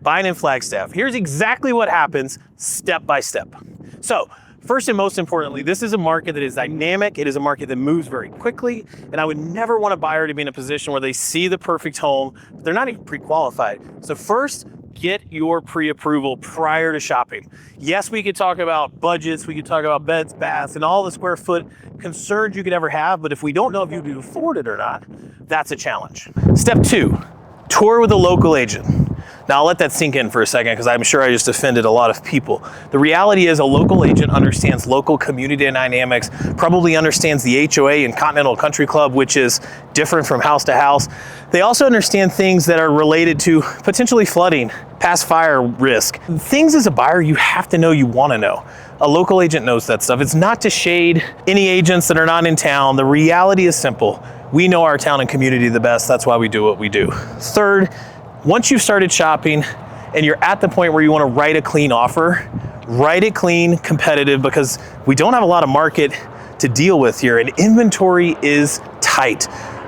buying in Flagstaff. Here's exactly what happens step by step. So first and most importantly, this is a market that is dynamic. It is a market that moves very quickly. And I would never want a buyer to be in a position where they see the perfect home, but they're not even pre-qualified. So first, get your pre-approval prior to shopping. Yes, we could talk about budgets, we could talk about beds, baths, and all the square foot concerns you could ever have, but if we don't know if you can afford it or not, that's a challenge. Step 2, tour with a local agent. Now I'll let that sink in for a second because I'm sure I just offended a lot of people. The reality is a local agent understands local community dynamics, probably understands the HOA and Continental Country Club, which is different from house to house. They also understand things that are related to potentially flooding, past fire risk. Things as a buyer you have to know, you want to know. A local agent knows that stuff. It's not to shade any agents that are not in town. The reality is simple. We know our town and community the best. That's why we do what we do. Third, once you've started shopping and you're at the point where you want to write a clean offer, write it clean, competitive, because we don't have a lot of market to deal with here and inventory is tight.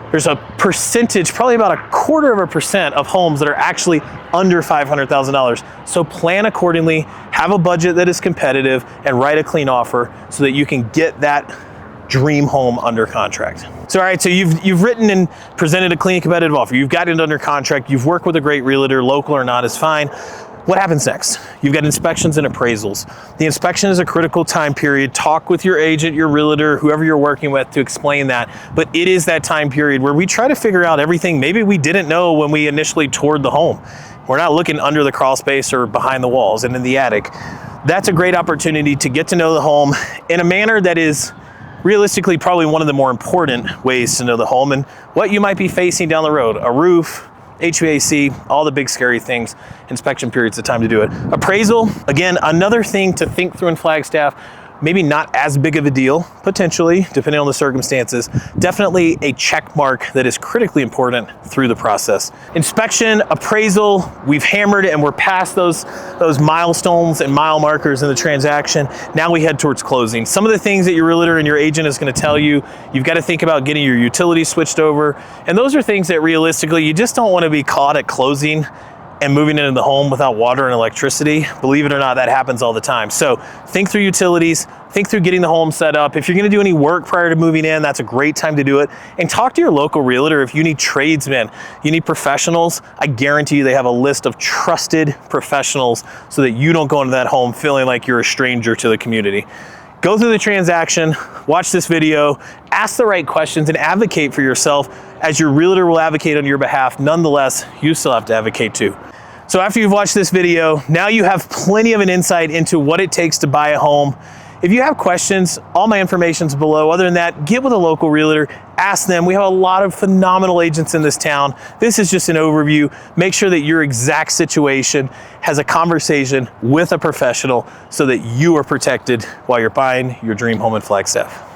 There's a percentage, probably about 0.25% of homes that are actually under $500,000. So plan accordingly, have a budget that is competitive, and write a clean offer so that you can get that dream home under contract. So all right, so you've written and presented a clean competitive offer. You've got it under contract. You've worked with a great realtor, local or not is fine. What happens next? You've got inspections and appraisals. The inspection is a critical time period. Talk with your agent, your realtor, whoever you're working with to explain that. But it is that time period where we try to figure out everything maybe we didn't know when we initially toured the home. We're not looking under the crawl space or behind the walls and in the attic. That's a great opportunity to get to know the home in a manner that is realistically probably one of the more important ways to know the home and what you might be facing down the road. A roof, HVAC, all the big scary things. Inspection period's the time to do it. Appraisal, again, another thing to think through in Flagstaff. Maybe not as big of a deal, potentially, depending on the circumstances. Definitely a check mark that is critically important through the process. Inspection, appraisal, we've hammered and we're past those milestones and mile markers in the transaction. Now we head towards closing. Some of the things that your realtor and your agent is going to tell you, you've got to think about getting your utilities switched over. And those are things that realistically, you just don't want to be caught at closing and moving into the home without water and electricity. Believe it or not, that happens all the time. So think through utilities, think through getting the home set up. If you're gonna do any work prior to moving in, that's a great time to do it. And talk to your local realtor if you need tradesmen, you need professionals. I guarantee you they have a list of trusted professionals so that you don't go into that home feeling like you're a stranger to the community. Go through the transaction, watch this video, ask the right questions, and advocate for yourself as your realtor will advocate on your behalf. Nonetheless, you still have to advocate too. So after you've watched this video, now you have plenty of an insight into what it takes to buy a home. If you have questions, all my information's below. Other than that, get with a local realtor, ask them. We have a lot of phenomenal agents in this town. This is just an overview. Make sure that your exact situation has a conversation with a professional so that you are protected while you're buying your dream home in Flagstaff.